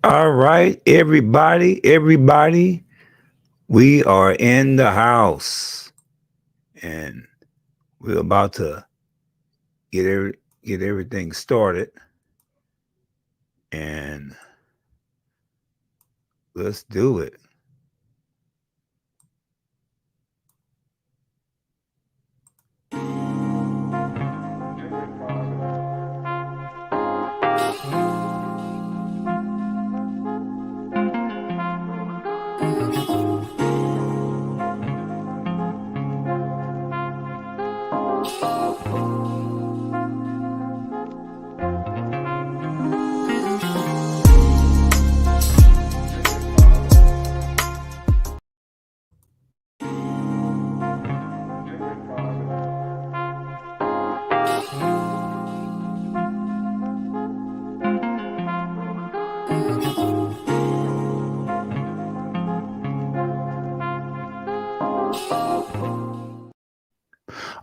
All right, everybody, we are in the house and we're about to get get everything started and let's do it.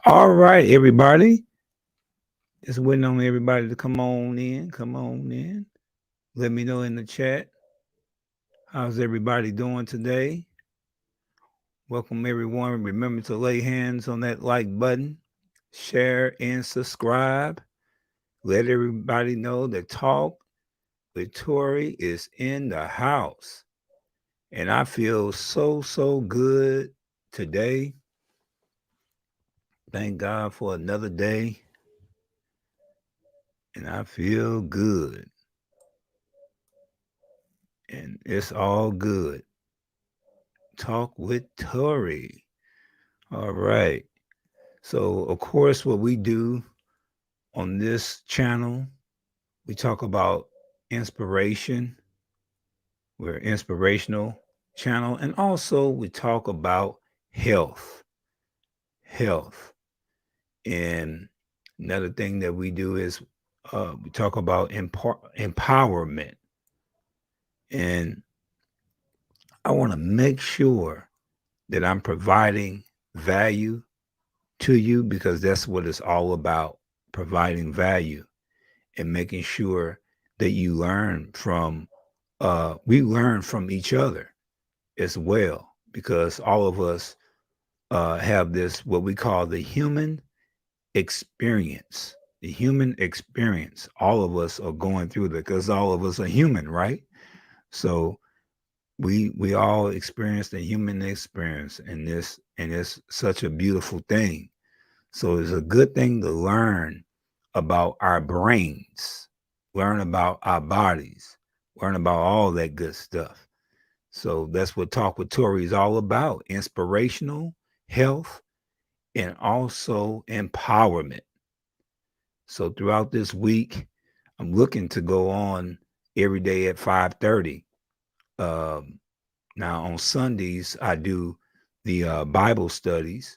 All right, everybody. Just waiting on everybody to come on in. Come on in. Let me know in the chat. How's everybody doing today? Welcome, everyone. Remember to lay hands on that like button, share, and subscribe. Let everybody know that Talk with Tory is in the house. And I feel so good today. Thank God for another day. And I feel good. And it's all good. Talk with Tory. All right. So, of course, what we do on this channel, we talk about inspiration. We're an inspirational channel. And also, we talk about health. Health. And another thing that we do is we talk about empowerment. And I want to make sure that I'm providing value to you because that's what it's all about, providing value and making sure that you learn from we learn from each other as well because all of us have this what we call the human experience. The human experience. All of us are going through that because all of us are human, right? So we all experience the human experience in this, and it's such a beautiful thing. So it's a good thing to learn about our brains, learn about our bodies, learn about all that good stuff. So that's what Talk with Tori is all about: inspirational, health, and also empowerment. So throughout this week, I'm looking to go on every day at 5:30. Um, Now on Sundays I do the Bible studies,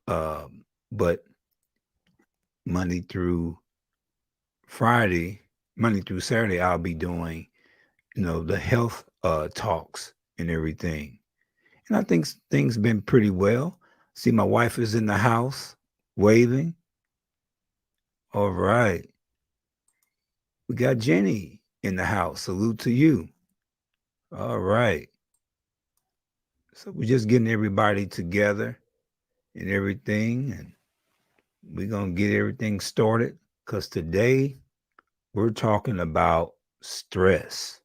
but Monday through Friday, Monday through Saturday, I'll be doing the health talks and everything. And I think things been pretty well. See, my wife is in the house waving. All right, we got Jenny in the house. Salute to you. All right. So we're just getting everybody together and everything, and we're going to get everything started because today we're talking about stress,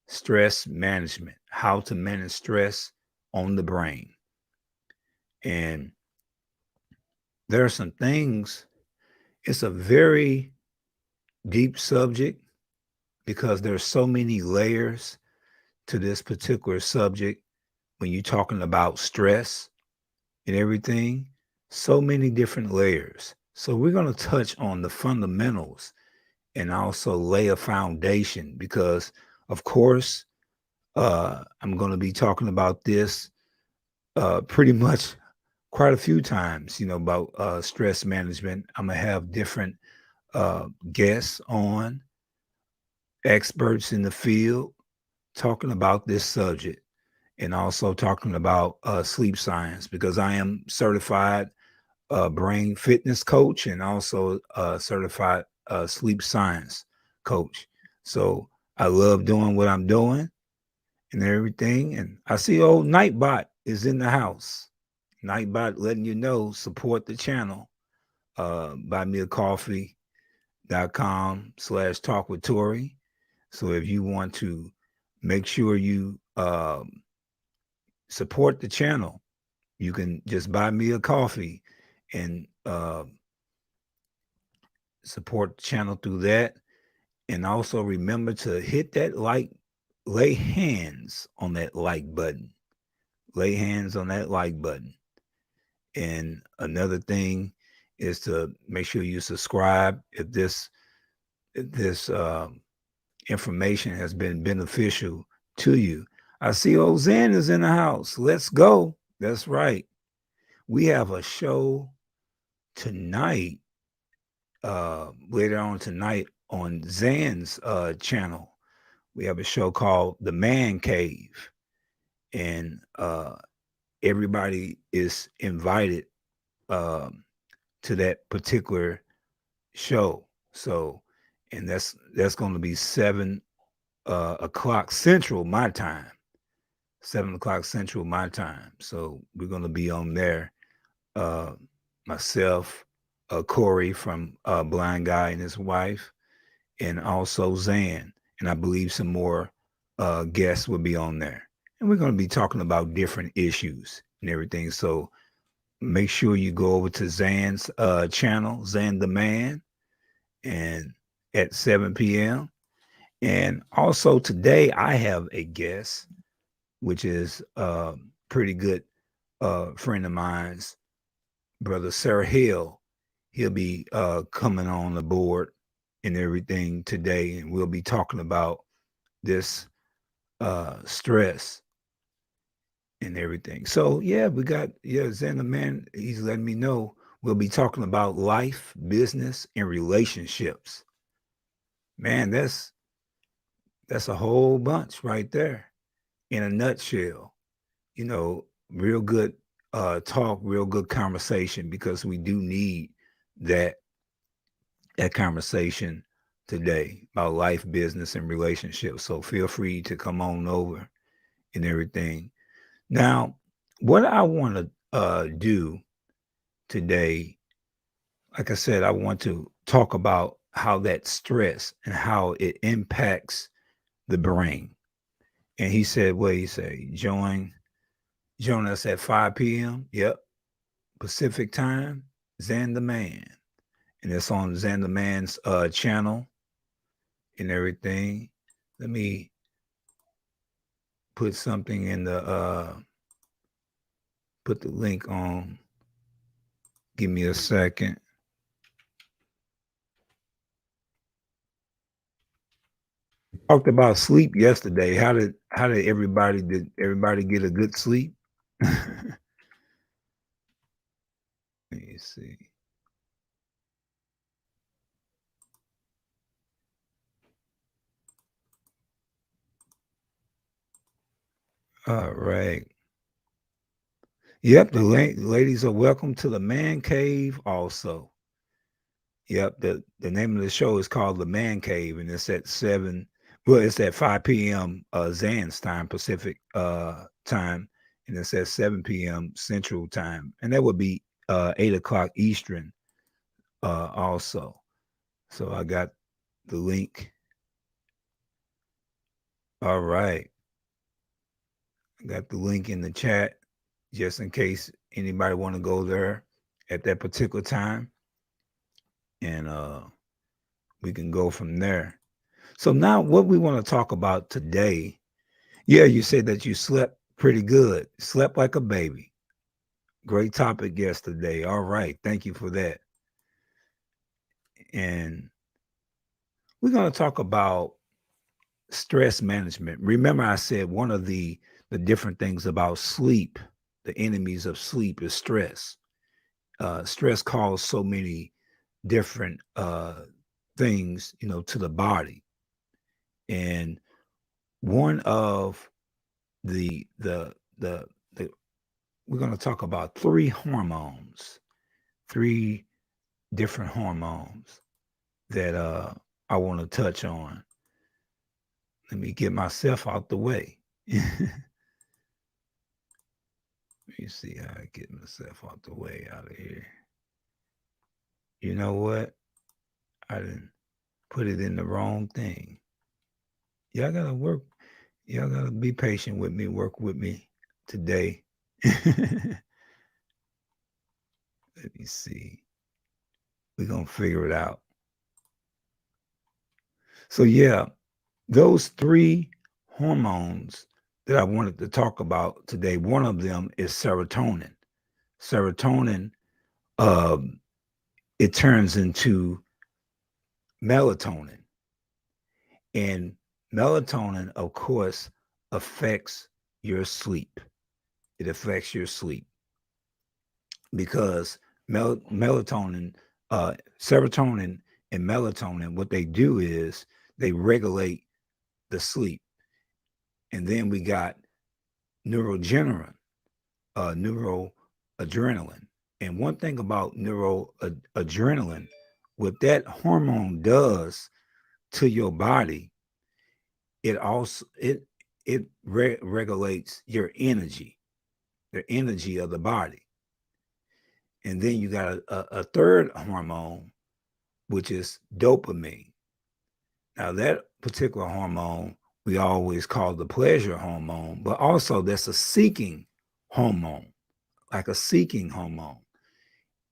stress management, how to manage stress on the brain. And there are some things, it's a very deep subject because there's so many layers to this particular subject when you're talking about stress and everything, so many different layers. So we're going to touch on the fundamentals and also lay a foundation because, of course, I'm going to be talking about this pretty much quite a few times, about stress management. I'm going to have different guests on, experts in the field, talking about this subject and also talking about sleep science because I am certified brain fitness coach and also certified sleep science coach. So I love doing what I'm doing and everything. And I see old Nightbot is in the house. Nightbot letting you know, support the channel. Buy me a coffee.com/talk with Tory. So if you want to make sure you support the channel, you can just buy me a coffee and support the channel through that. And also remember to hit that like, lay hands on that like button. Lay hands on that like button. And another thing is to make sure you subscribe if this information has been beneficial to you. I see Ozan is in the house. Let's go. That's right. We have a show tonight, later on tonight on Zan's channel. We have a show called The Man Cave, and everybody is invited um, to that particular show. So, and that's going to be 7 o'clock Central my time. 7 o'clock Central my time. So we're going to be on there. Uh, Myself, Corey from Blind Guy and his wife, and also Zan, and I believe some more guests will be on there. And we're going to be talking about different issues and everything. So make sure you go over to Zan's channel, Zan the Man, and at 7 p.m. And also today I have a guest, which is a pretty good friend of mine's, brother Sarah Hill. He'll be coming on the board and everything today, and we'll be talking about this stress and everything. So yeah, we got Zen the man. He's letting me know we'll be talking about life, business, and relationships. Man, that's a whole bunch right there in a nutshell. You know, real good talk, real good conversation because we do need that conversation today about life, business, and relationships. So feel free to come on over and everything. Now, what I want to do today, like I said, I want to talk about how that stress and how it impacts the brain. And he said, what he say? Join us at 5 p.m. Yep, Pacific time. Zan the Man, and it's on Zan the Man's channel and everything. Let me put something in the put the link on. Give me a second. Talked about sleep yesterday. How did everybody get a good sleep? Let me see. All right. Yep, the ladies are welcome to the man cave also. Yep, the name of the show is called The Man Cave, and it's at 7, well, it's at 5 p.m. Zan's time, Pacific time, and it's at 7 p.m. Central time. And that would be 8 o'clock Eastern also. So I got the link. All right. I got the link in the chat just in case anybody want to go there at that particular time. And we can go from there. So now what we want to talk about today. Yeah, you said that you slept pretty good. Slept like a baby. Great topic yesterday. All right. Thank you for that. And we're going to talk about stress management. Remember, I said one of the different things about sleep, the enemies of sleep is stress. Stress causes so many different things, to the body. And one of the we're going to talk about three different hormones that I want to touch on. Let me get myself out the way. Let me see how I get myself out the way out of here. You know what? I didn't put it in the wrong thing. Y'all gotta work. Y'all gotta be patient with me. Work with me today. Let me see. We're gonna figure it out. So yeah, those three hormones that I wanted to talk about today, one of them is serotonin. Serotonin, um, it turns into melatonin. And melatonin, of course, affects your sleep. It affects your sleep because melatonin, serotonin, and melatonin, what they do is they regulate the sleep. And then we got neurogenerin, neuroadrenaline. And one thing about neuroadrenaline, what that hormone does to your body, it also regulates your energy, the energy of the body. And then you got a third hormone, which is dopamine. Now that particular hormone we always call the pleasure hormone, but also that's a seeking hormone, like a seeking hormone.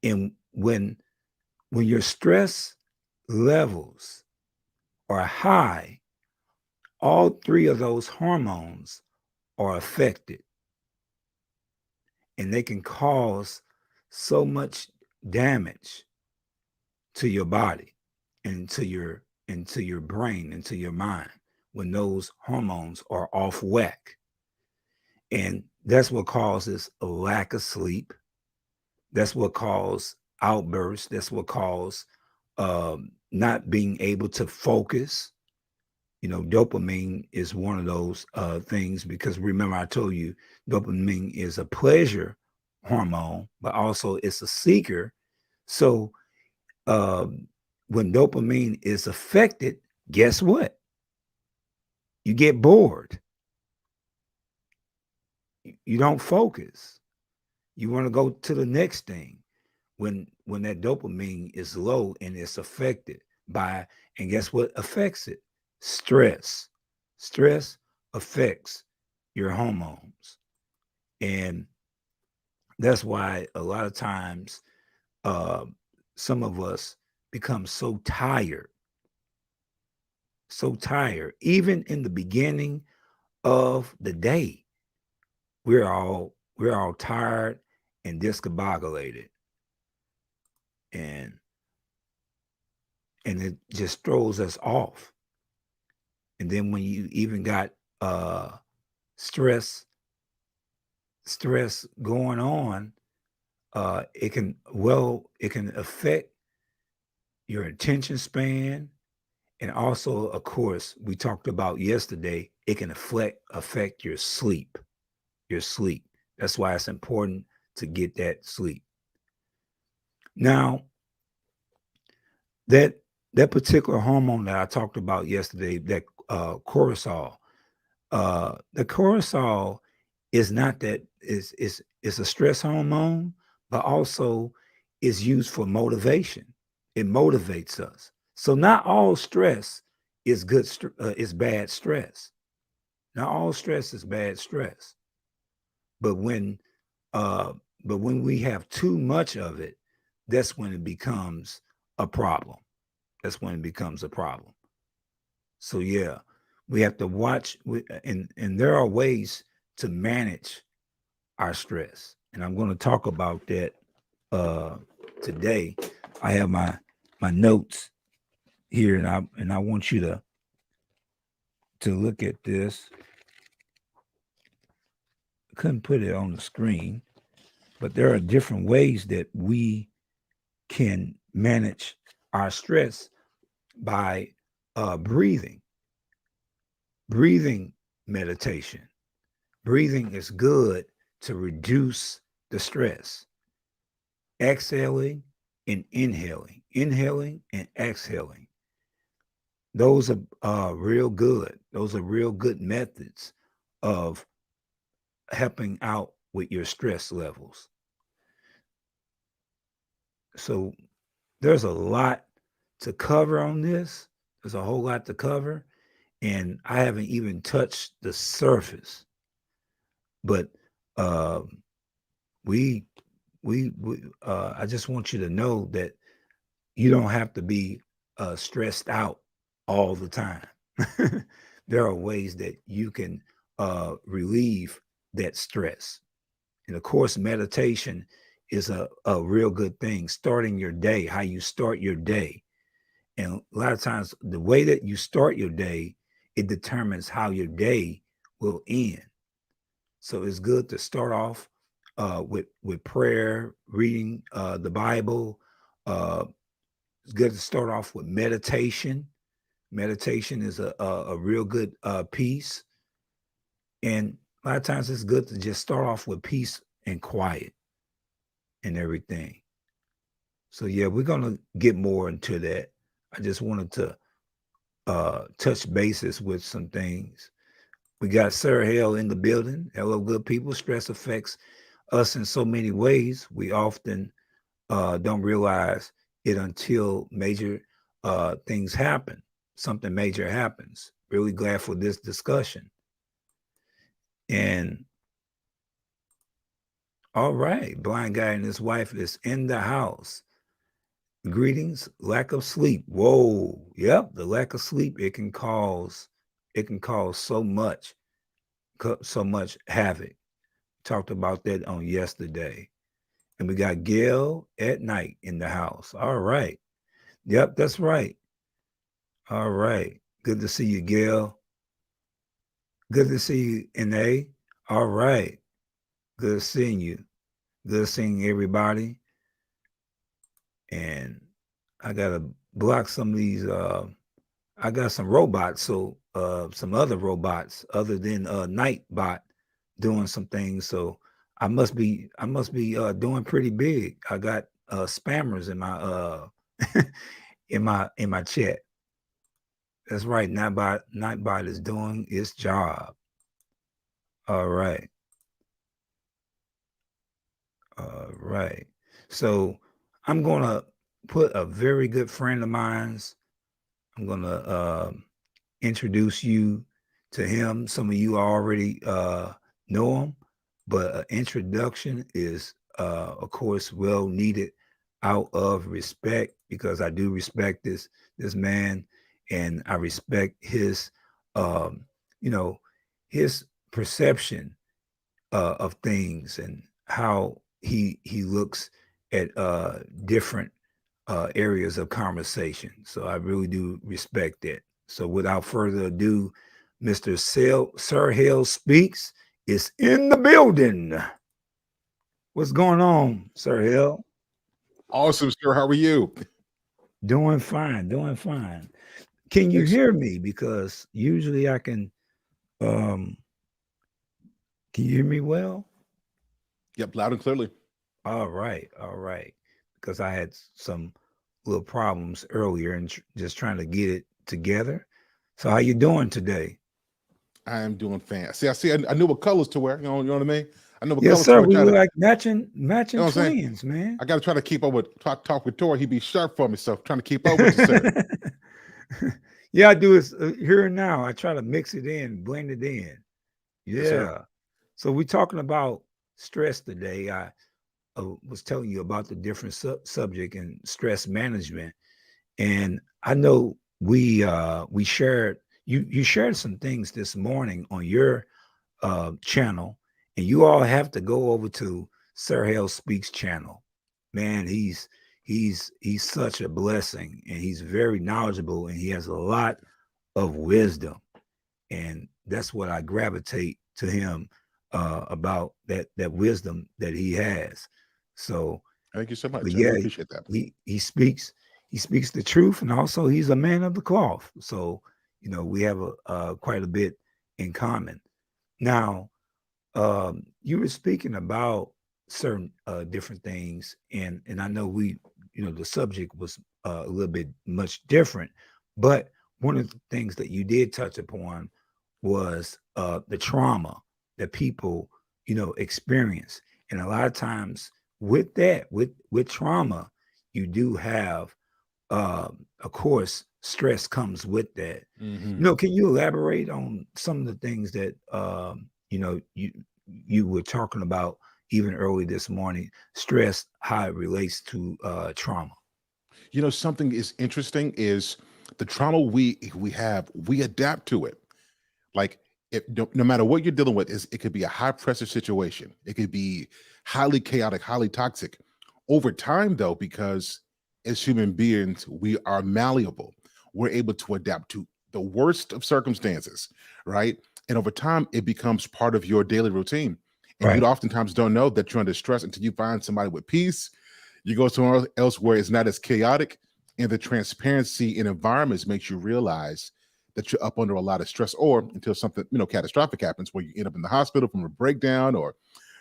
And when your stress levels are high, all three of those hormones are affected, and they can cause so much damage to your body and to your brain and to your mind when those hormones are off whack. And that's what causes a lack of sleep. That's what causes outbursts. That's what causes not being able to focus. You know, dopamine is one of those things because remember, I told you dopamine is a pleasure hormone, but also it's a seeker. So when dopamine is affected, guess what? You get bored. You don't focus. You want to go to the next thing when that dopamine is low and it's affected by, and guess what affects it? Stress. Stress affects your hormones. And that's why a lot of times uh, some of us become so tired, even in the beginning of the day. We're all tired and discombobulated, and and it just throws us off. And then when you even got uh stress stress going on, it can affect your attention span. And also, of course, we talked about yesterday, it can affect your sleep. Your sleep. That's why it's important to get that sleep. Now, that that particular hormone that I talked about yesterday, that cortisol, the cortisol is not that is a stress hormone, but also is used for motivation. It motivates us. So not all stress is is bad stress. Not all stress is bad stress. But uh when we have too much of it, that's when it becomes a problem. That's when it becomes a problem. So yeah, we have to watch and there are ways to manage our stress. And I'm going to talk about that uh today. I have my notes here, and I want you to look at this. I couldn't put it on the screen, but there are different ways that we can manage our stress by breathing. Breathing meditation. Breathing is good to reduce the stress. Exhaling and inhaling, inhaling and exhaling. those are real good. Those are real good methods of helping out with your stress levels. So there's a lot to cover on this. There's a whole lot to cover, and I haven't even touched the surface. But uh, we, I just want you to know that you don't have to be stressed out all the time. There are ways that you can relieve that stress. And of course, meditation is a real good thing. Starting your day, how you start your day. And a lot of times, the way that you start your day, it determines how your day will end. So it's good to start off with prayer, reading the Bible. It's good to start off with meditation. Meditation is a real good piece. And a lot of times it's good to just start off with peace and quiet and everything. So yeah, we're gonna get more into that. I just wanted to touch bases with some things. We got Sir Hale in the building. Hello, good people. Stress affects us in so many ways. We often don't realize it until major things happen. Something major happens. Really glad for this discussion. And all right, blind guy and his wife is in the house. Greetings, lack of sleep. Whoa, yep, the lack of sleep it can cause so much havoc. Talked about that on yesterday. And we got Gail at night in the house. All right. Yep, that's right. All right. Good to see you, Gail. Good to see you, NA. All right. Good seeing you. Good seeing everybody. And I gotta block some of these I got some robots, so some other robots other than Nightbot doing some things. So I must be doing pretty big. I got spammers in my in my chat. That's right. Nightbot is doing its job. All right. All right. So I'm gonna put a very good friend of mine's. I'm gonna introduce you to him. Some of you already know him, but an introduction is, of course, well needed out of respect because I do respect this man, and I respect his, um, you know, his perception of things and how he looks at different areas of conversation. So I really do respect that. So without further ado, Mr. Sir Hale Speaks is in the building. What's going on, Sir Hale? Awesome, sir. How are you? Doing fine, doing fine. Can you Excellent. hear me? Because usually I um can you hear me well? Yep, loud and clearly. All right, all right. Because I had some little problems earlier and just trying to get it together. So how you doing today? I am doing fan. See, I knew what colors to wear. You know what I mean? I know what Yes, colors to sir. wear. We Try look to, like you matching know what I'm saying? twins, man. I got to try to keep up with talk with Tory. He be sharp for me, so trying to keep up with you, sir. Yeah, I do it here and now. I try to mix it in, blend it in. Yes, sir. Yeah. So we're talking about stress today. I was telling you about the different subject and stress management, and I know we shared you shared some things this morning on your channel, and you all have to go over to Sir Hale Speaks channel. Man, he's such a blessing, and he's very knowledgeable, and he has a lot of wisdom, and that's what I gravitate to him about that wisdom that he has. So, Thank you so but much. I yeah, really appreciate that. he speaks the truth, and also he's a man of the cloth. So, we have a quite a bit in common. Now, you were speaking about certain different things, and I know the subject was a little bit much different, but one of the things that you did touch upon was the trauma that people, experience. And a lot of times with that, with trauma, you do have, of course, stress comes with that. Hmm. Can you elaborate on some of the things that you were talking about even early this morning? Stress, how it relates to trauma. Something is interesting is the trauma we have, we adapt to it. Like, no matter what you're dealing with, it could be a high pressure situation. It could be highly chaotic, highly toxic. Over time, though, because as human beings, we are malleable. We're able to adapt to the worst of circumstances, right? And over time, it becomes part of your daily routine. And you Right. oftentimes don't know that you're under stress until you find somebody with peace. You go somewhere else where it's not as chaotic, and the transparency in environments makes you realize that you're up under a lot of stress, or until something catastrophic happens where you end up in the hospital from a breakdown, or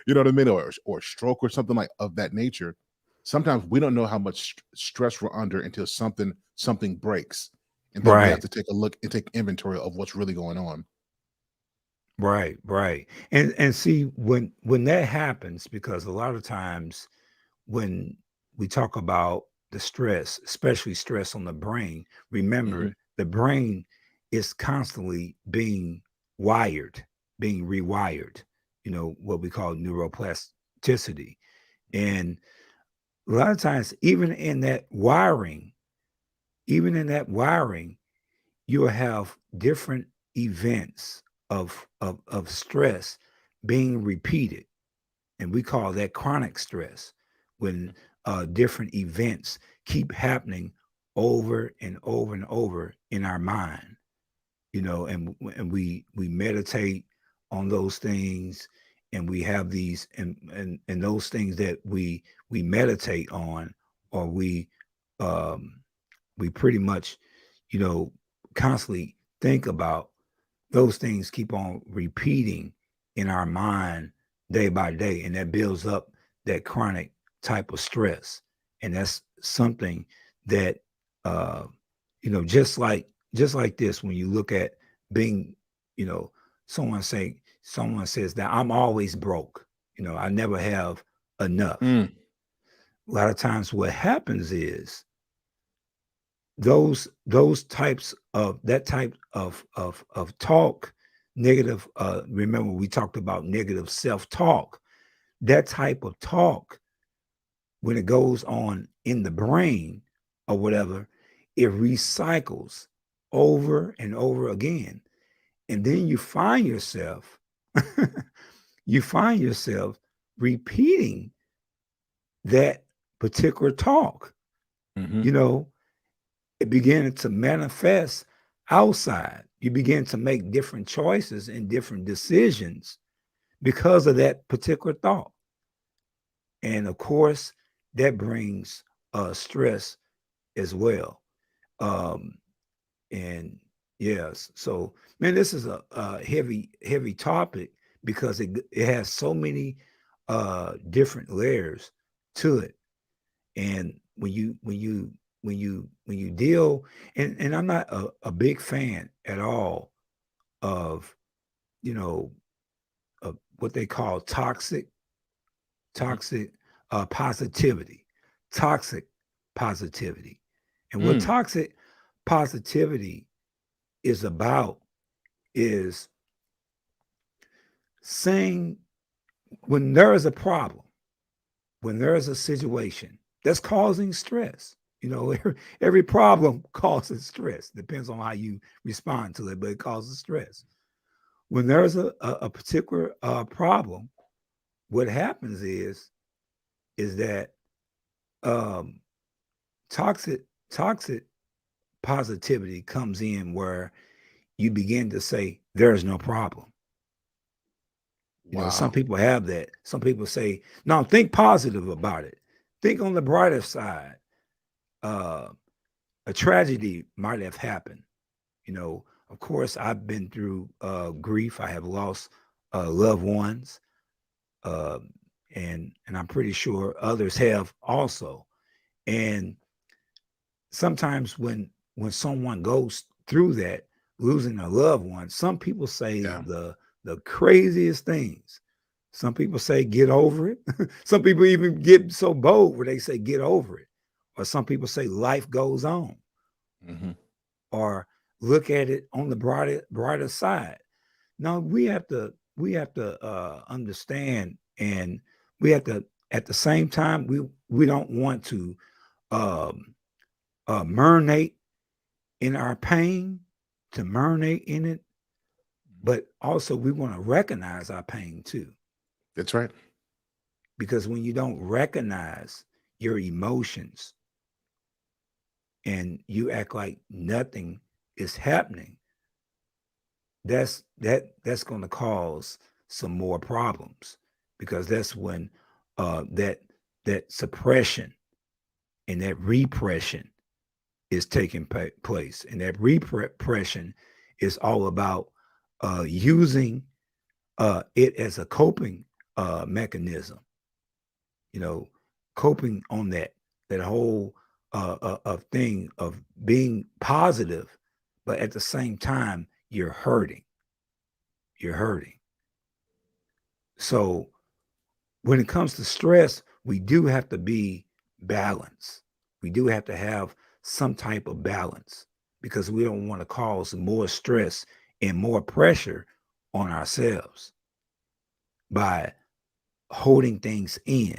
what I mean, or stroke or something like of that nature. Sometimes we don't know how much stress we're under until something breaks, and then we have Right. to take a look and take inventory of what's really going on. Right, right. And see, when that happens, because a lot of times when we talk about the stress, especially stress on the brain, Hmm. remember the brain is constantly being wired, being rewired, what we call neuroplasticity. And a lot of times, even in that wiring, you'll have different events of stress being repeated, and we call that chronic stress, when different events keep happening over and over and over in our mind, and we meditate on those things, and we have these, and those things that we meditate on, or um we pretty much, you know, constantly think about, those things keep on repeating in our mind day by day, and that builds up that chronic type of stress. And that's something that, uh, just like this, when you look at being, you know, someone says that I'm always broke, I never have enough. Mm. A lot of times what happens is those types of that type of talk, negative, remember we talked about negative self-talk, that type of talk, when it goes on in the brain or whatever, it recycles over and over again. And then you find yourself repeating that particular talk, Hmm. you know it began to manifest outside. You begin to make different choices and different decisions because of that particular thought. And of course, that brings stress as well. Um, and yes, so man, this is a heavy topic, because it has so many different layers to it. And when you deal, and I'm not a big fan at all of, you know of what they call Hmm. toxic positivity, toxic positivity. And what Mm. toxic positivity is about is saying, when there is a problem, when there is a situation that's causing stress, every problem causes stress. Depends on how you respond to it, but it causes stress. When there's a particular problem, what happens is that um, toxic positivity comes in, where you begin to say there's no problem. Some Wow. people have that. Some people say, no, think positive about it. Think on the brighter side. Uh, a tragedy might have happened. Of course, I've been through grief. I have lost loved ones, uh, and I'm pretty sure others have also. And sometimes when someone goes through that, losing a loved one, some people say Yeah. the craziest things. Some people say get over it. Some people even get so bold where they say get over it. Or some people say life goes on. Hmm. Or look at it on the brighter side. No, we have to understand, and we have to at the same time we don't want to um marinate in our pain, to marinate in it, but also we want to recognize our pain too. That's right. Because when you don't recognize your emotions and you act like nothing is happening, that's going to cause some more problems, because that's when that suppression and that repression is taking place, and that repression is all about using it as a coping mechanism, you know, coping on that whole of thing of being positive, but at the same time you're hurting. So when it comes to stress, we do have to be balanced. We do have to have some type of balance, because we don't want to cause more stress and more pressure on ourselves by holding things in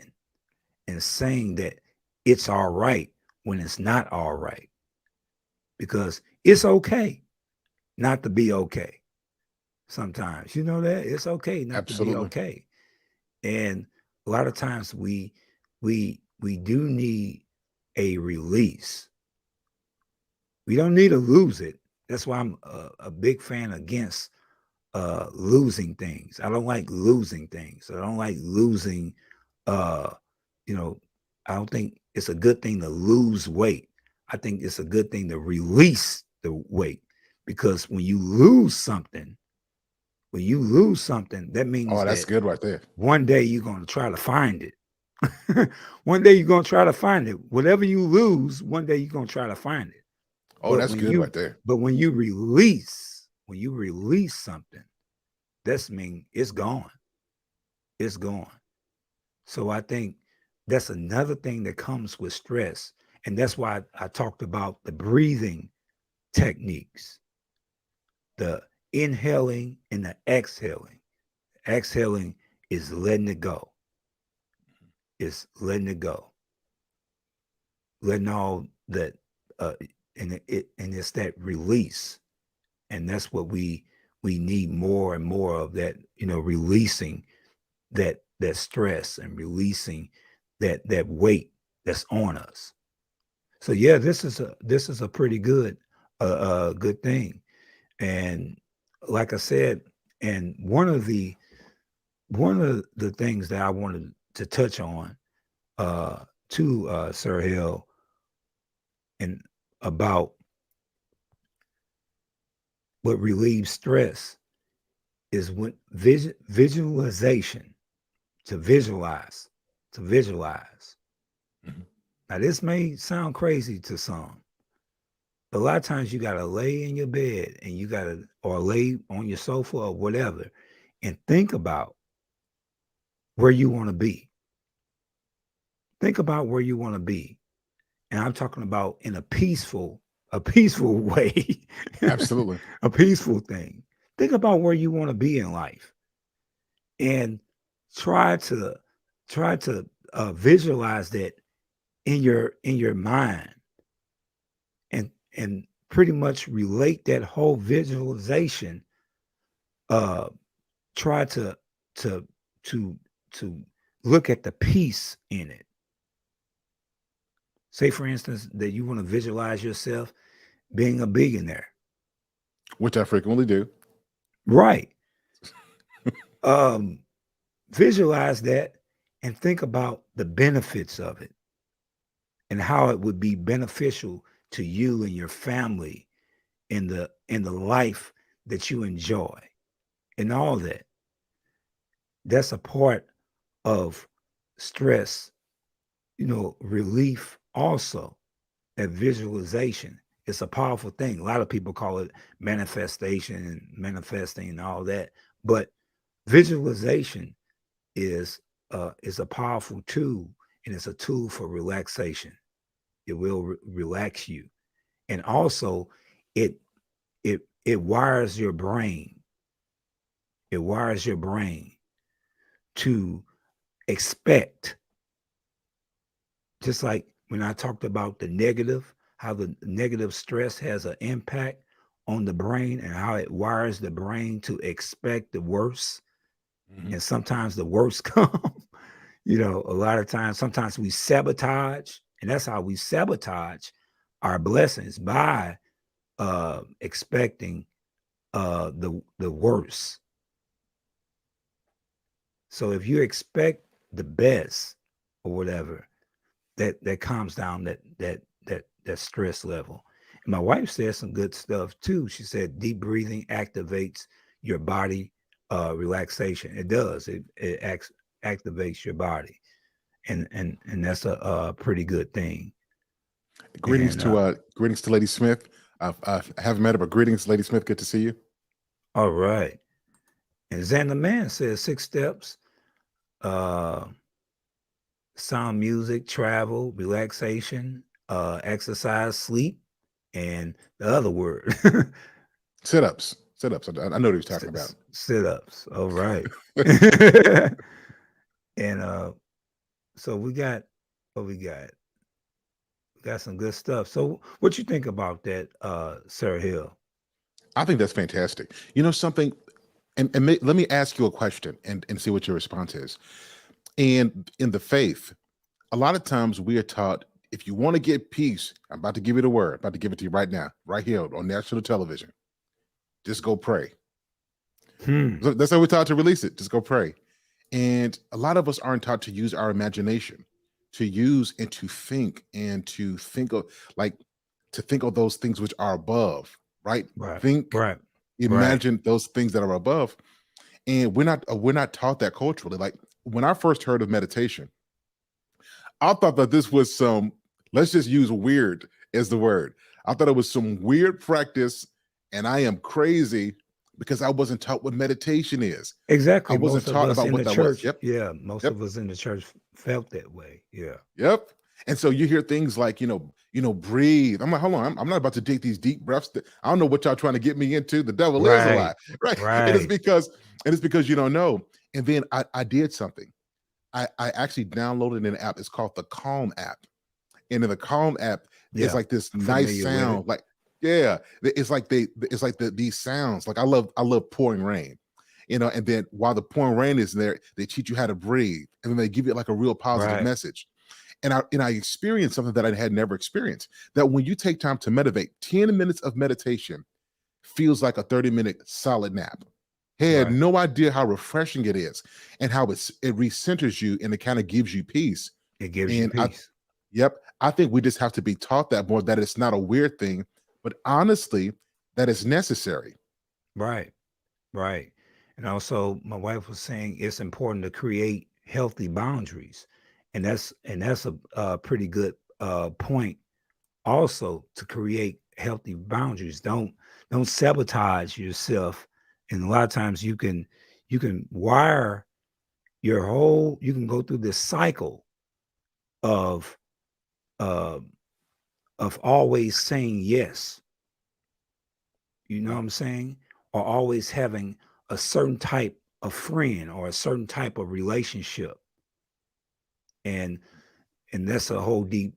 and saying that it's all right when it's not all right, because it's okay not to be okay sometimes. You know that it's okay not to be Absolutely. okay. And a lot of times we do need a release. We don't need to lose it. That's why I'm a big fan against losing things. I don't like losing things. I don't like losing uh you know, I don't think it's a good thing to lose weight. I think it's a good thing to release the weight, because when you lose something, that Oh, means that's that good right there. one day you're going to try to find it. One day you're going to try to find it. Whatever you lose, one day you're going to try to find it. Oh, But that's when good you right there. but when you release something, that's mean it's gone. It's gone. So I think that's another thing that comes with stress. And that's why I talked about the breathing techniques, the inhaling and the exhaling. Exhaling is letting it go. It's letting it go. Letting all that uh and it's that release. And that's what we need more and more of, that, releasing that stress and releasing that weight that's on us. So yeah, this is a pretty good thing. And like I said, and one of the things that I wanted to touch on uh to Sir Hill, and about what relieves stress, is when visualization, to visualize, to visualize. Mhm. Now this may sound crazy to some. A lot of times you gotta lay in your bed, and you gotta, or lay on your sofa or whatever, and think about where you want to be. Think about where you want to be. And I'm talking about in a peaceful way, Absolutely. a peaceful thing. Think about where you want to be in life, and try to visualize that in your mind, and pretty much relate that whole visualization. Uh, try to to to look at the peace in it. Say, for instance, that you want to visualize yourself being a billionaire. Which I frequently do. Right. Um, Visualize that and think about the benefits of it, and how it would be beneficial to you and your family in the life that you enjoy, and all that. That's a part of stress, relief also, that visualization. It's a powerful thing. A lot of people call it manifestation and manifesting and all that, but visualization is is a powerful tool, and it's a tool for relaxation. It will relax you, and also it it wires your brain. It wires your brain to expect, just like when I talked about the negative, how the negative stress has an impact on the brain and how it wires the brain to expect the worst. Mhm. And sometimes the worst come. A lot of times, sometimes we sabotage, and that's how we sabotage our blessings by expecting the worst. So if you expect the best or whatever, that calms down that stress level. And my wife said some good stuff too. She said deep breathing activates your body relaxation. It does. It activates your body, and that's a pretty good thing. And Greetings to Lady Smith. I haven't met her, but greetings, Lady Smith. Good to see you. all right. And Xander Man says 6 steps: uh, sound music, travel, relaxation, exercise, sleep, and the other word. Sit ups, sit ups. I know what he was talking about. Sit ups. All right. And so we got what we got. We got some good stuff. So what you think about that, Sarah Hill? I think that's fantastic. You know something, let me ask you a question and see what your response is. And in the faith, a lot of times we are taught if you want to get peace, I'm about to give you the word, about to give it to you right now, right here on national television. Just go pray. Hmm. So that's how we're taught to release it. Just go pray. And a lot of us aren't taught to use our imagination, to use and to think of like to think of those things which are above, right? Right. Think, Right. Right. imagine those things that are above. And we're not taught that culturally. Like when I first heard of meditation, I thought that this was some, let's just use weird as the word. I thought it was some weird practice, and I am crazy because I wasn't taught what meditation is. I Exactly. wasn't Most of taught us about in what the that was. church, Yep. yeah, most Yep. of us in the church felt that way. Yeah. Yep. And so you hear things like, breathe. I'm like, hold on, I'm not about to take these deep breaths. I don't know what y'all trying to get me into. The devil is a lie, Right. right? Right. And it's because you don't know. And then I did something. I actually downloaded an app. It's called the Calm app. And in the Calm app, it's Yeah. like this I'm nice familiar with it. sound. Like, yeah, it's like these sounds. Like I love pouring rain. And then while the pouring rain is there, they teach you how to breathe, and then they give you like a real positive Right. message. And I experienced something that I had never experienced. That when you take time to meditate, 10 minutes of meditation feels like a 30-minute solid nap. He had Right. no idea how refreshing it is and how it recenters you and it kind of gives you peace. It gives you And peace. yep, I think we just have to be taught that more, that it's not a weird thing, but honestly, that it's necessary. Right. Right. And also my wife was saying it's important to create healthy boundaries. And that's a pretty good point also, to create healthy boundaries. Don't sabotage yourself. And a lot of times you can wire you can go through this cycle of uh of always saying yes, you know what Wow. I'm saying? Or always having a certain type of friend or a certain type of relationship. And that's a whole deep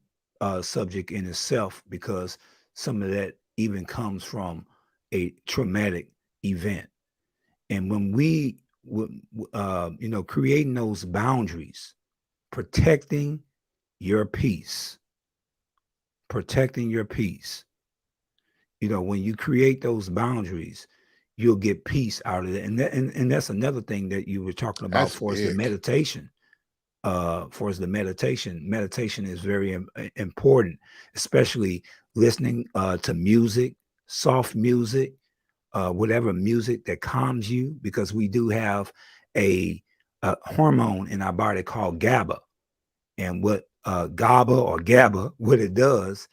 subject in itself, because some of that even comes from a traumatic event. And when creating those boundaries, protecting your peace, protecting your peace, when you create those boundaries, you'll get peace out of it. And that's another thing that you were talking about That's for us, the big. meditation. For us, the meditation is very important, especially listening to music, soft music, whatever music that calms you, because we do have a, a hormone in our body called GABA. And what GABA, what it does,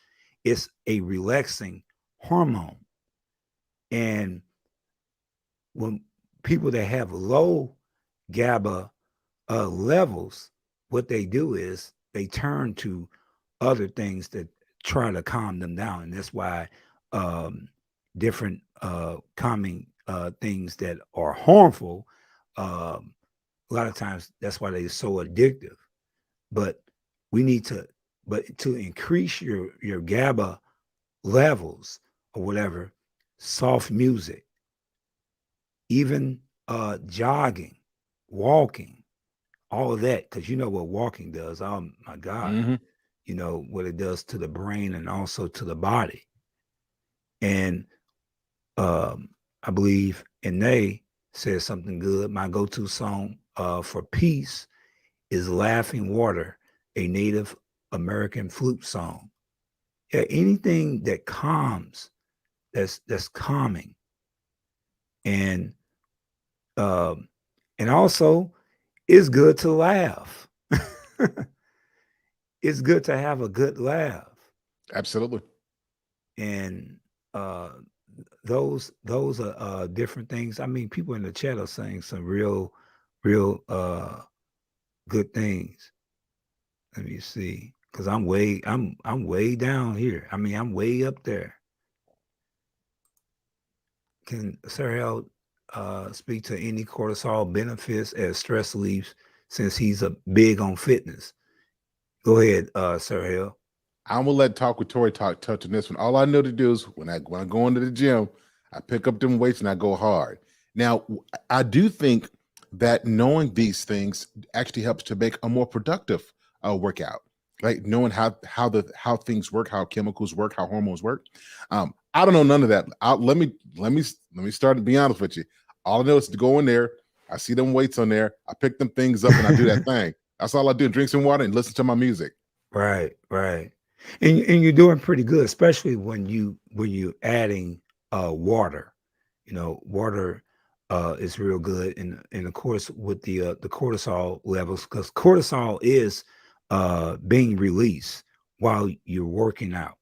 It's a relaxing hormone. And when people that have low GABA levels, what they do is they turn to other things that try to calm them down. And that's why um, different calming things that are harmful, um, a lot of times that's why they're so addictive. But we need to, but to increase your GABA levels or whatever, soft music, even jogging, walking, all of that, because you know what walking does. Oh my God, Hmm. you know what it does to the brain and also to the body. And I believe Ine said something good. My go-to song for peace is "Laughing Water," a Native American flute song. Yeah, anything that calms, that's calming, and um, and also it's good to laugh. It's good to have a good laugh, Absolutely. and uh, those are different things. I mean, people in the chat are saying some real good things. Let me see, because I'm way down here. I mean, I'm way up there. Can Sir Hell speak to any cortisol benefits as stress relief since he's a big on fitness? Go ahead, Sir Hell. I'm gonna let Talk with Tory talk touch on this one. All I know to do is when I go into the gym, I pick up them weights and I go hard. Now, I do think that knowing these things actually helps to make a more productive workout. Like knowing how things work, how chemicals work, how hormones work. I don't know none of that. Let me start to be honest with you. All I know is to go in there. I see them weights on there. I pick them things up and I do that thing. That's all I do. Drink some water and listen to my music. Right, right. And you're doing pretty good, especially when you adding water. You know, water is real good, and of course with the cortisol levels, because cortisol is being released while you're working out.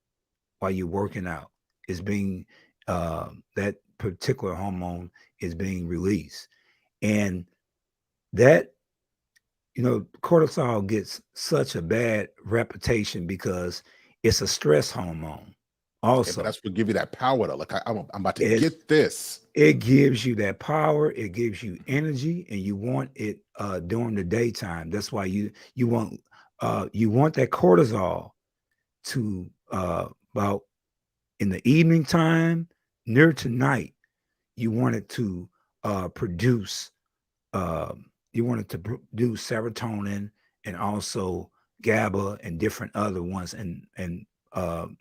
While you're working out, is being that particular hormone is being released, and that cortisol gets such a bad reputation because it's a stress hormone. Yeah, but Also, that's what give you that power though. Like I'm about to it get this. it gives you that power, it gives you energy, and you want it during the daytime. That's why you want that cortisol to about in the evening time, near to night. You want it to produce you want it to produce serotonin and also GABA and different other ones, and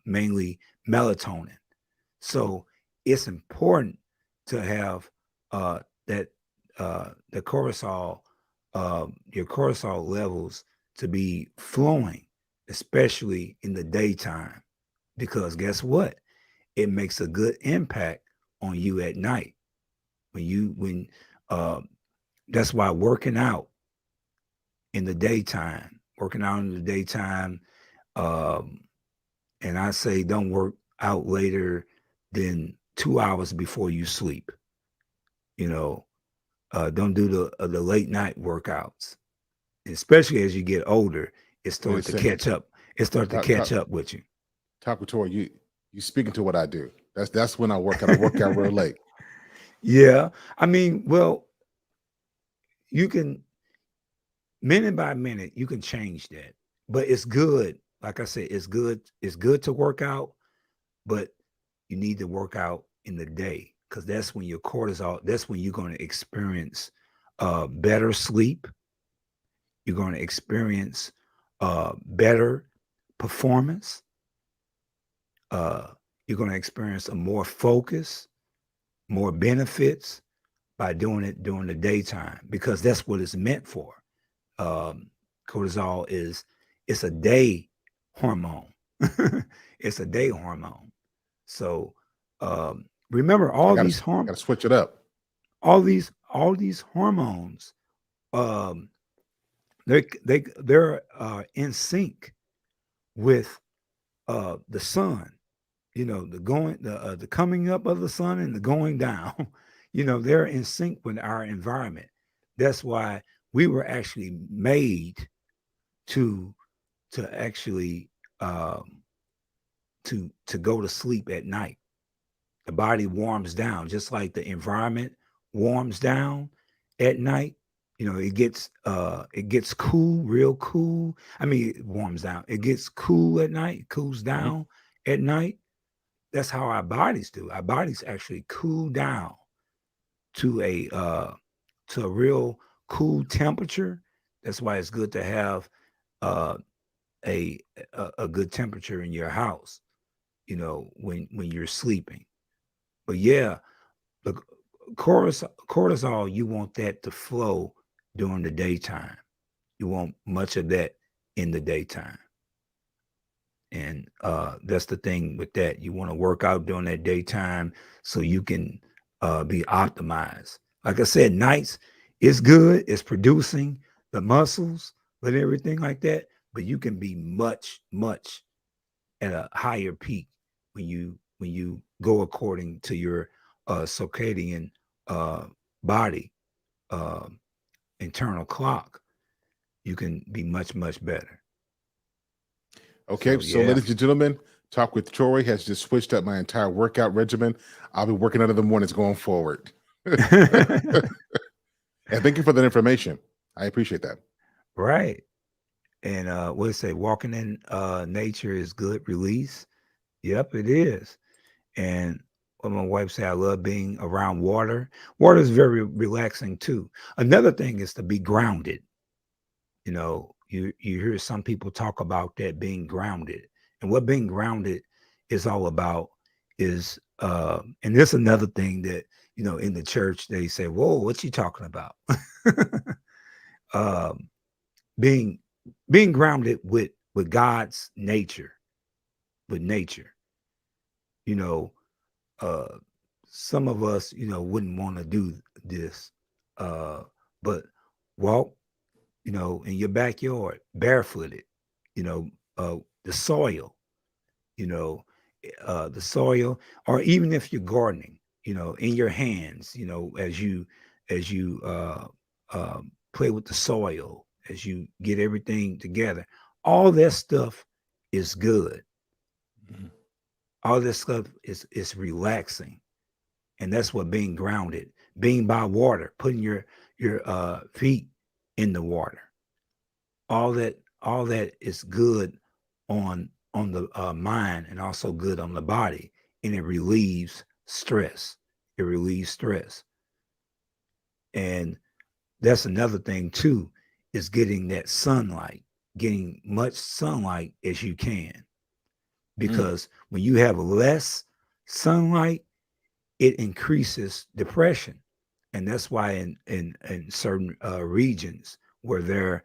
mainly melatonin. So it's important to have that the cortisol, your cortisol levels to be flowing, especially in the daytime, because guess what? It makes a good impact on you at night when uh, that's why working out in the daytime, um, and I say don't work out later than 2 hours before you sleep. You know, don't do the late night workouts, especially as you get older. It Wait a start to second. catch up. It start to Talk catch talk up with you. talk with Tori. You speaking to what I do. That's when I work out. I work out real late. Yeah, I mean, well, you can minute by minute you can change that, but it's good. Like I said, it's good. It's good to work out, but you need to work out in the day because that's when your cortisol, that's when you're going to experience better sleep. You're going to experience better performance. Uh, you're going to experience a more focus, more benefits by doing it during the daytime because that's what it's meant for. Um, Cortisol is it's a day hormone. It's a day hormone. So remember I all gotta these I gotta switch it up. all these hormones, um, they're in sync with the sun, the coming up of the sun and the going down, they're in sync with our environment. That's why we were actually made to actually to go to sleep at night. The body warms down just like the environment warms down at night. It gets cool, real cool. I mean, it warms down. It gets cool at night, it cools Mhm. down at night. That's how our bodies do. Our bodies actually cool down to a real cool temperature. That's why it's good to have uh, a, a good temperature in your house. When you're sleeping. But yeah, the cortisol, you want that to flow during the daytime. You want much of that in the daytime. And that's the thing with that. You want to work out during that daytime so you can be optimized. Like I said, nights is good. It's producing the muscles and everything like that. But you can be much, much at a higher peak when you go according to your circadian uh, body uh, internal clock. You can be much, much better. Okay, So so yeah. ladies and gentlemen, Talk with Tory has just switched up my entire workout regimen. I'll be working out in the mornings going forward. And thank you for that information. I appreciate that. Right. And what it say? Walking in nature is good release. Yep, it is. And what my wife say, I love being around water. Water is very relaxing too. Another thing is to be grounded. You hear some people talk about that being grounded, and what being grounded is all about is and this another thing that in the church they say, whoa, what you talking about? um being being grounded with God's nature, with nature. you know uh some of us wouldn't want to do this, uh but walk in your backyard barefooted, you know, the soil, you know, the soil, or even if you're gardening, in your hands, as you play with the soil, as you get everything together, all that stuff is good. Mhm. All this stuff is relaxing, and that's what being grounded, being by water, putting your feet in the water, all that is good on the mind and also good on the body, and it relieves stress. It relieves stress. And that's another thing too, is getting that sunlight, getting much sunlight as you can, Mm. because when you have less sunlight, it increases depression. And that's why in certain regions where there's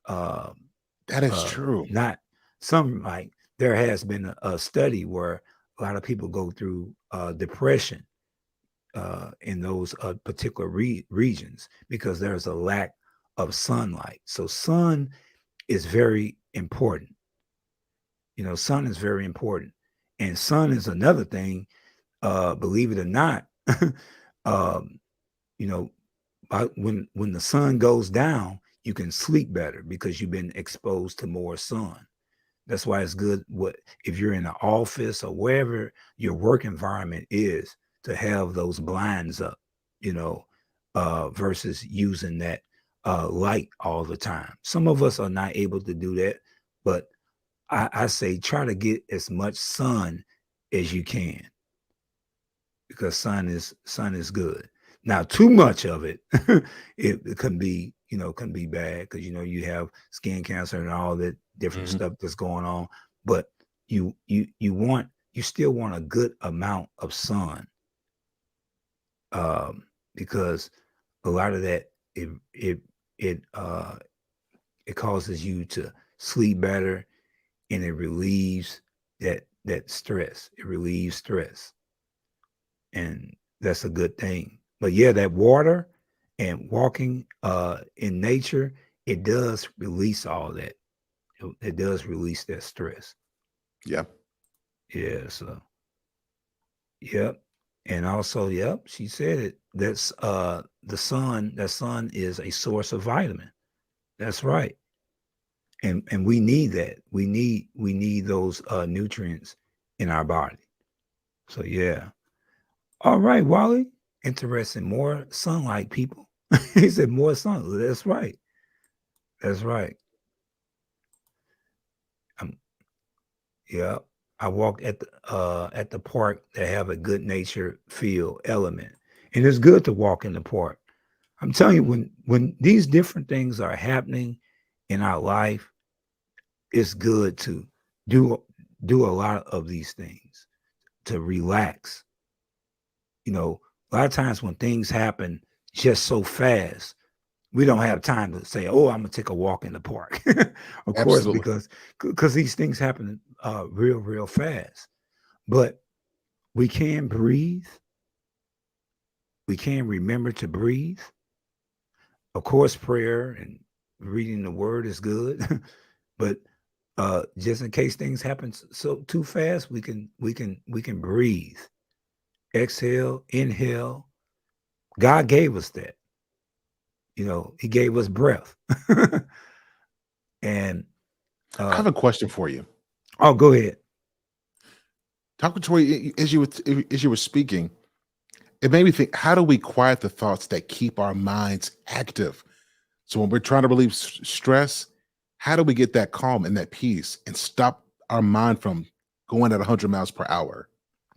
That is uh, true. not some, like, there has been a study where a lot of people go through depression in those particular regions because there's a lack of sunlight. So sun is very important. Sun is very important, and sun is another thing. Believe it or not, um, you know, when the sun goes down, you can sleep better because you've been exposed to more sun. That's why it's good what if you're in an office or wherever your work environment is, to have those blinds up, you know, versus using that light all the time. Some of us are not able to do that, but I say try to get as much sun as you can, because sun is good. Now, too much of it, it can be can be bad, because you have skin cancer and all that different Mhm. stuff that's going on. But you still want a good amount of sun, because a lot of that it it causes you to sleep better, and it relieves that stress. It relieves stress, and that's a good thing. But yeah, that water and walking in nature, it does release all that. It does release that stress. Yeah. Yeah, so yep. And also, yep, she said it. That's the sun, that sun is a source of vitamin. That's right. And we need that. We need those nutrients in our body. So yeah. All right, Wally. Interesting. More sunlight, people. He said more sun. That's right. That's right. Um, yeah. I walk at the park that have a good nature feel element. And it's good to walk in the park. I'm telling you, when these different things are happening in our life, it's good to do do a lot of these things to relax. You know, a lot of times when things happen just so fast, we don't have time to say, "Oh, I'm gonna take a walk in the park." Of course, Absolutely. because these things happen real fast. But we can breathe. We can remember to breathe. Of course, prayer and reading the word is good, but just in case things happen so too fast, we can breathe, exhale, inhale. God gave us that. He gave us breath. And I uh, have a question for you. oh, go ahead. Talking to you as you were speaking, it made me think: how do we quiet the thoughts that keep our minds active? So when we're trying to relieve stress, how do we get that calm and that peace and stop our mind from going at 100 miles per hour?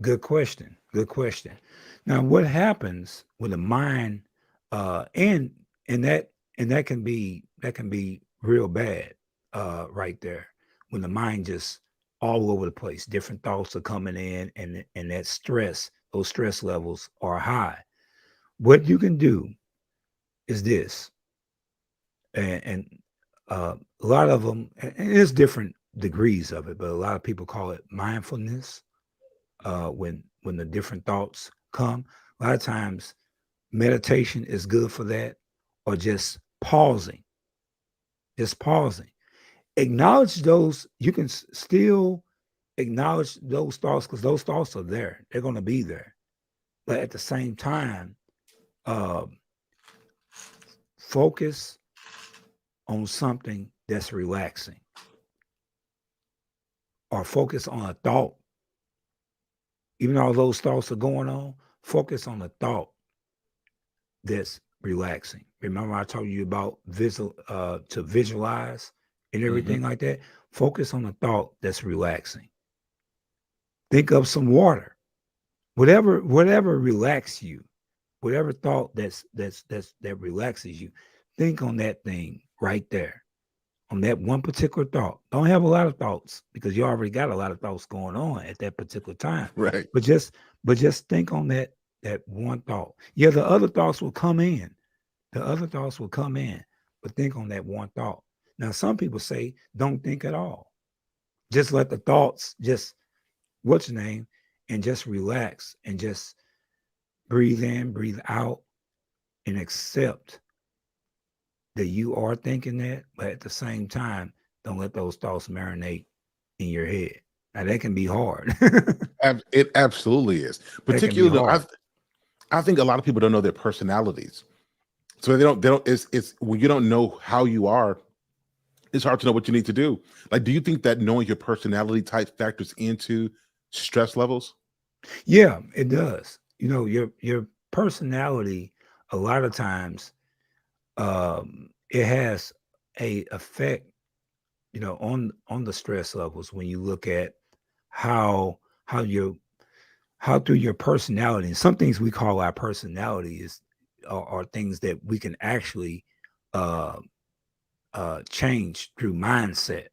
Good question. Good question. Now, what happens when the mind and and that that can be real bad right there when the mind just all over the place. Different thoughts are coming in, and that stress, those stress levels are high. What you can do is this, and a lot of them, and there's different degrees of it, but a lot of people call it mindfulness when the different thoughts come. A lot of times, meditation is good for that, or just pausing. Acknowledge those. You can still acknowledge those thoughts because those thoughts are there. They're going to be there. But at the same time, uh, focus on something that's relaxing, or focus on a thought. Even though those thoughts are going on, focus on a thought that's relaxing. Remember, I told you about to visualize and Hmm. everything like that. Focus on a thought that's relaxing. Think of some water. Whatever relaxes you, whatever thought that relaxes you. Think on that thing right there, on that one particular thought. Don't have a lot of thoughts because you already got a lot of thoughts going on at that particular time. Right. But just think on that one thought. Yeah, the other thoughts will come in. The other thoughts will come in, but think on that one thought. Now, some people say don't think at all. Just let the thoughts just what's your name and just relax and just breathe in, breathe out, and accept that you are thinking that, but at the same time, don't let those thoughts marinate in your head. Now that can be hard. It absolutely is. That can be Particularly, hard. I think a lot of people don't know their personalities. So they don't, it's when you don't know how you are, it's hard to know what you need to do. Like, do you think that knowing your personality type factors into stress levels? Yeah, it does. Your personality a lot of times it has a effect, on the stress levels when you look at how how your how through your personality and some things we call our personality are things that we can actually uh change through mindset.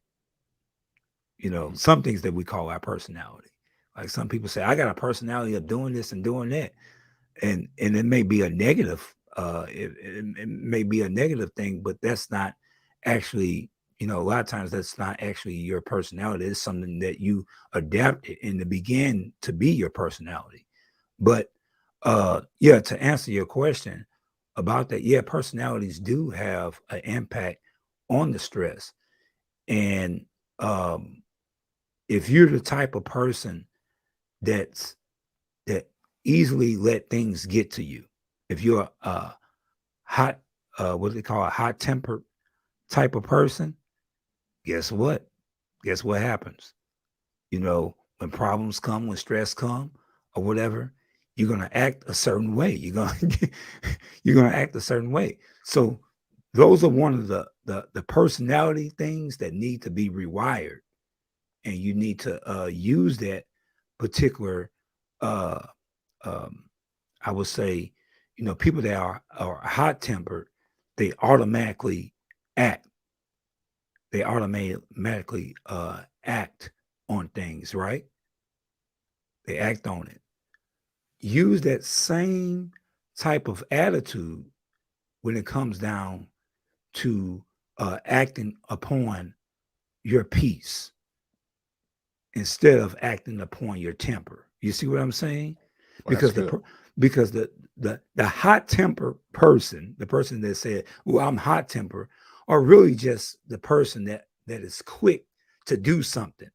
Mhm. Some things that we call our personality, like some people say I got a personality of doing this and doing that, and it may be a negative it may be a negative thing, but that's not actually, a lot of times that's not actually your personality. It's something that you adapted in the beginning to be your personality. But yeah, to answer your question about that, yeah, personalities do have an impact on the stress. And um if you're the type of person that's that easily let things get to you, if you're a hot, what do they call a hot tempered type of person, guess what? Guess what happens? You know, when problems come, when stress come, or whatever, you're gonna act a certain way. You're gonna act a certain way. So those are one of the personality things that need to be rewired, and you need to use that particular. Uh, um, I would say, you know, people that are hot tempered, they automatically act. They automatically act on things, right? They act on it. Use that same type of attitude when it comes down to acting upon your peace instead of acting upon your temper. You see what I'm saying? Well, that's Because good. because the hot temper person, the person that said, "Well, I'm hot temper," are really just the person that is quick to do something.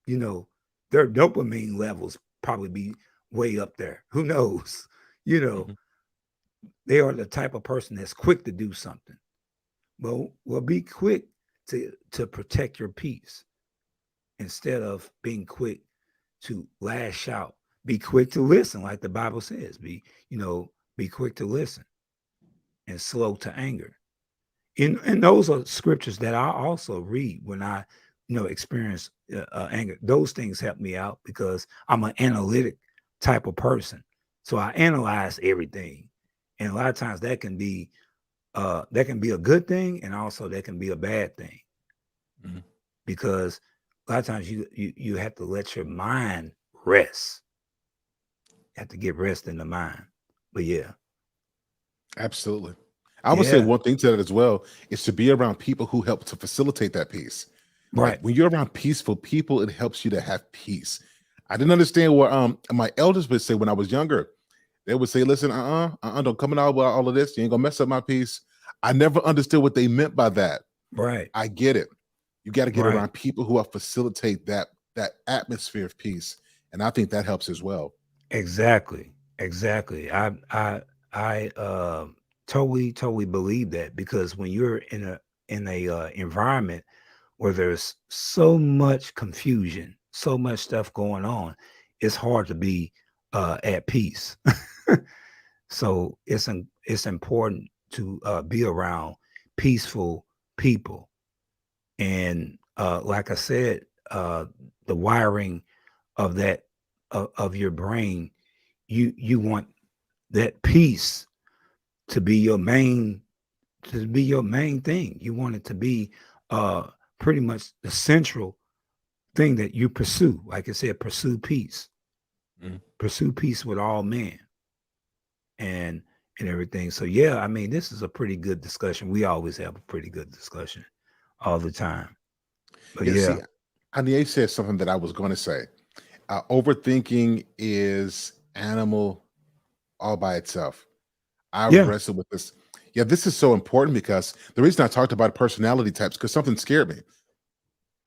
You know, their dopamine levels probably be way up there. Who knows? You know, Mhm. they are the type of person that's quick to do something. Well, be quick to protect your peace instead of being quick to lash out. Be quick to listen, like the Bible says. Be quick to listen and slow to anger. And those are scriptures that I also read when I, experience anger. Those things help me out because I'm an analytic type of person. So I analyze everything, and a lot of times that can be a good thing, and also that can be a bad thing Mhm. because a lot of times you have to let your mind rest. You have to get rest in the mind. But yeah, Absolutely. I would say yeah, one thing to that as well is to be around people who help to facilitate that peace. Like right, when you're around peaceful people, it helps you to have peace. I didn't understand what my elders would say when I was younger. They would say, "Listen, don't come out with all of this. You ain't gonna mess up my peace." I never understood what they meant by that. right, I get it. You got to get right. around people who help facilitate that atmosphere of peace, and I think that helps as well. Exactly. Exactly. I totally believe that because when you're in a environment where there's so much confusion, so much stuff going on, it's hard to be at peace. So it's important to be around peaceful people. And like I said, the wiring of that of your brain, you want that peace to be your main thing. You want it to be uh pretty much the central thing that you pursue. Like I said, pursue peace. Mhm. Pursue peace with all men and and everything. So yeah, I mean, this is a pretty good discussion. We always have a pretty good discussion all the time. But Yeah, see, yeah, Anye said something that I was going to say. Overthinking is animal all by itself. I've yeah, wrestled with this. Yeah, this is so important because the reason I talked about personality types because something scared me.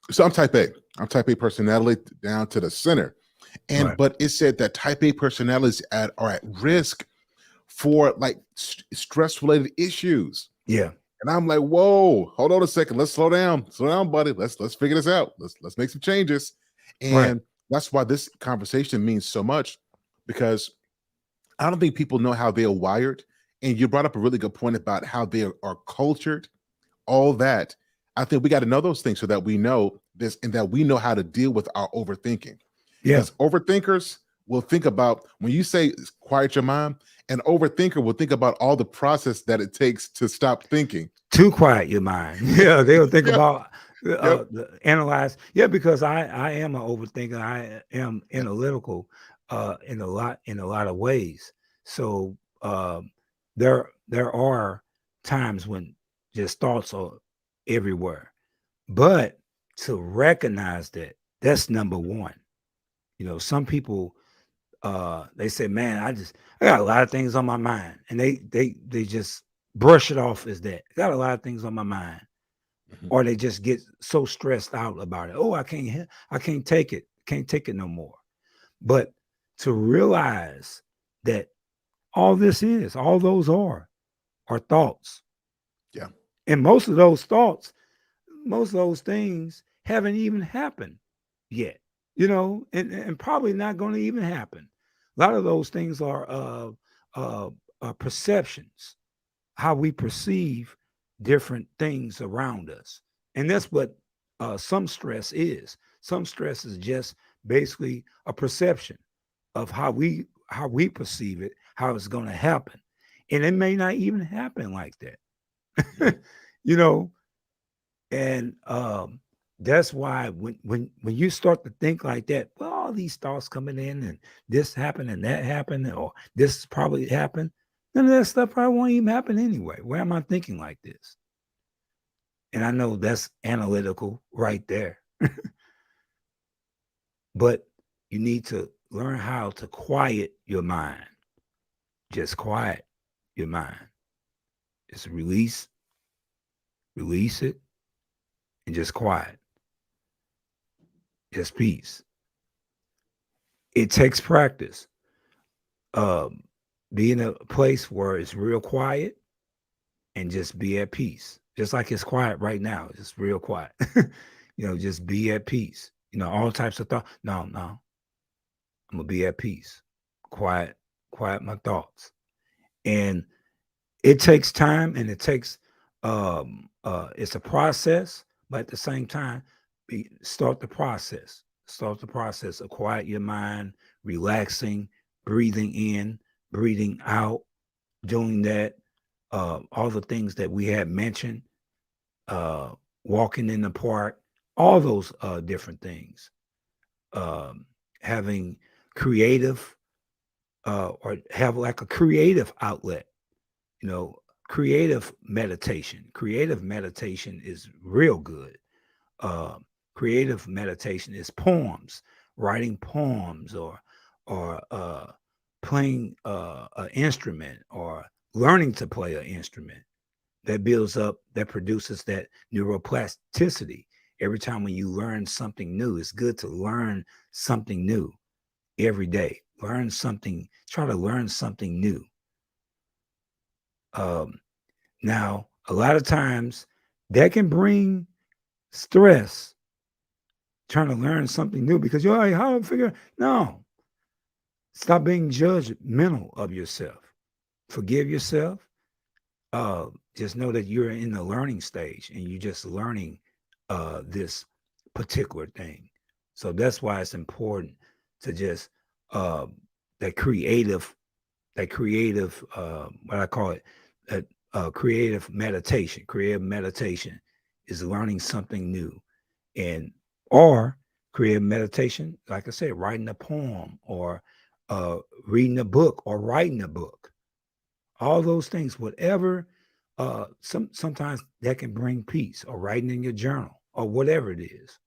So I'm type A. I'm type A personality down to the center. And right. but it said that type A personalities are at risk for like stress related issues. Yeah, And I'm like, whoa, hold on a second. Let's slow down, buddy. Let's figure this out. Let's make some changes. right. And that's why this conversation means so much because I don't think people know how they're wired. And you brought up a really good point about how they are cultured, all that. I think we got to know those things so that we know this and that we know how to deal with our overthinking. Yeah. Because overthinkers will think about when you say quiet your mind, an overthinker will think about all the process that it takes to stop thinking. Too quiet your mind. Yeah, they'll think Yep. about Yep. analyze. Yeah, because I am an overthinker. I am analytical in a lot of ways. So there are times when just thoughts are everywhere. But to recognize that's number one. Some people they say, "Man, I got a lot of things on my mind," and they just brush it off as that. I got a lot of things on my mind. Mhm. or they just get so stressed out about it. Oh, I can't take it, can't take it no more. But to realize that all those are thoughts, Yeah. and most of those thoughts, most of those things haven't even happened yet, and probably not going to even happen. A lot of those things are perceptions, how we perceive different things around us. And that's what some stress is. Some stress is just basically a perception of how we perceive it, how it's going to happen. And it may not even happen like Mhm. that. you know, and that's why when you start to think like that, well, all these thoughts coming in and this happened and that happened, or this probably happened, none of that stuff probably won't even happen anyway. Why am I thinking like this? And I know that's analytical right there, but you need to learn how to quiet your mind. Just quiet your mind. Just release it, and just quiet. Just peace. It takes practice. um, be in a place where it's real quiet and just be at peace. Just like it's quiet right now, just real quiet. Just be at peace. All types of thoughts. No, no, I'm gonna be at peace. Quiet, quiet my thoughts. And it takes time, and it takes it's a process, but at the same time, start the process. Start the process of quiet your mind, relaxing, breathing in, breathing out, doing that, all the things that we had mentioned, uh, walking in the park, all those different things, um, having creative or have like a creative outlet, you know, creative meditation. Creative meditation is real good. Uh, Creative meditation is poems, writing poems, or playing an instrument, or learning to play an instrument. That builds up, that produces that neuroplasticity. Every time when you learn something new, it's good to learn something new every day. Learn something, try to learn something new. Um, Now, a lot of times that can bring stress trying to learn something new because you're like, how do I figure? No, stop being judgmental of yourself. Forgive yourself. Just know that you're in the learning stage and you're just learning this particular thing. So that's why it's important to just uh, that creative, what I call it, that creative meditation. Creative meditation is learning something new, and or creative meditation, like I said, writing a poem or uh, reading a book or writing a book, all those things, whatever. Sometimes that can bring peace, or writing in your journal, or whatever it is.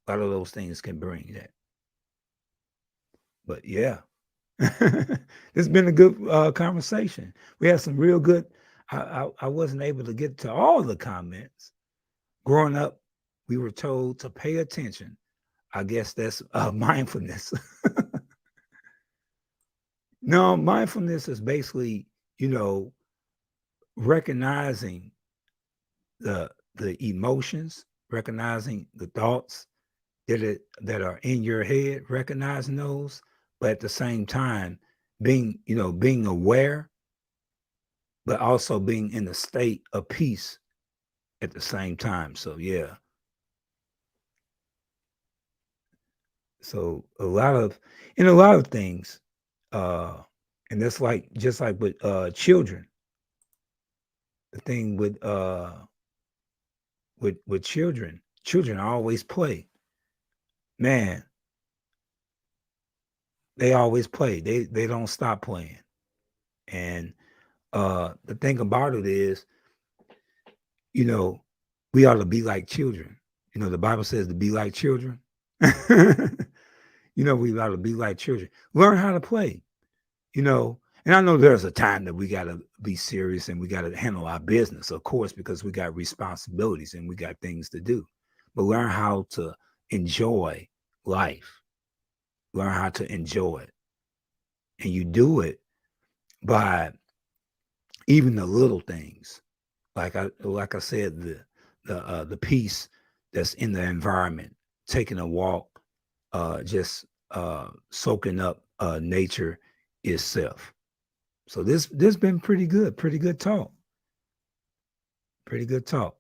A lot of those things can bring that. But yeah, it's been a good conversation. We had some real good. I wasn't able to get to all the comments. Growing up, we were told to pay attention. I guess that's mindfulness. No, mindfulness is basically, you know, recognizing the emotions, recognizing the thoughts that are in your head, recognizing those, but at the same time being aware, but also being in a state of peace at the same time. So yeah, so a lot of things, uh, and that's like just like with children, the thing with children always play. Man, they always play. They don't stop playing. And the thing about it is, you know, we ought to be like children. The Bible says to be like children. We ought to be like children. Learn how to play. You know, And I know there's a time that we got to be serious and we got to handle our business, of course, because we got responsibilities and we got things to do. But learn how to enjoy life, learn how to enjoy it. And you do it by even the little things. Like I said, the peace that's in the environment, taking a walk, just soaking up nature itself. So this been pretty good talk, pretty good talk.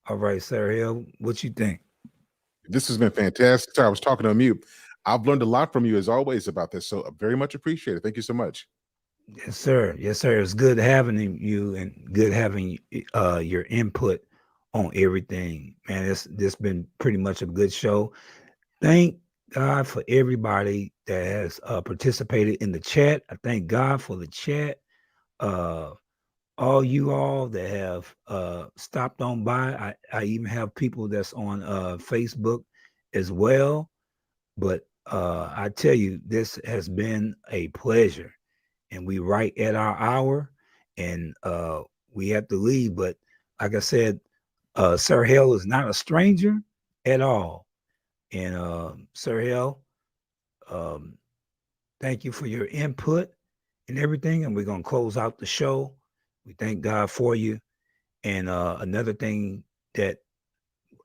All right, Sarah Hill, what you think? This has been fantastic. Sorry, I was talking on mute. I've learned a lot from you as always about this, so very much appreciate it. Thank you so much. Yes, sir. Yes, sir. It's good having you and good having your input on everything, man. This been pretty much a good show. Thank God for everybody that has participated in the chat. I thank God for the chat. Uh, all you all that have stopped on by. I even have people that's on Facebook as well. But I tell you, this has been a pleasure. And we right at our hour and we have to leave. But like I said, Sir Hale is not a stranger at all. And Sir Hale, um, thank you for your input and everything. And we're going to close out the show. We thank God for you. And another thing that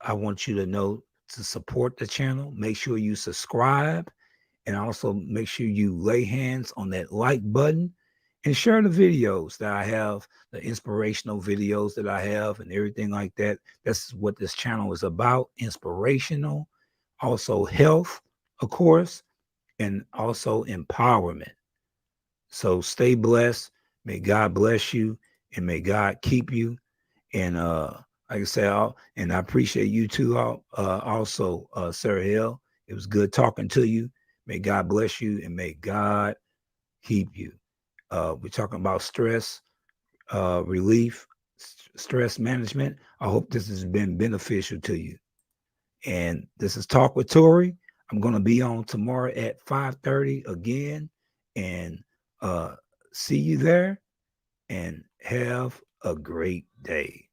I want you to know to support the channel, make sure you subscribe and also make sure you lay hands on that like button and share the videos that I have, the inspirational videos that I have, and everything like that. That's what this channel is about, inspirational, also health, of course, and also empowerment. So stay blessed. May God bless you and may God keep you. And like I said, and I appreciate you too, also, Sarah Hill. It was good talking to you. May God bless you and may God keep you. We're talking about stress relief, stress management. I hope this has been beneficial to you. And this is Talk with Tory. I'm going to be on tomorrow at 5:30 again. And see you there and have a great day.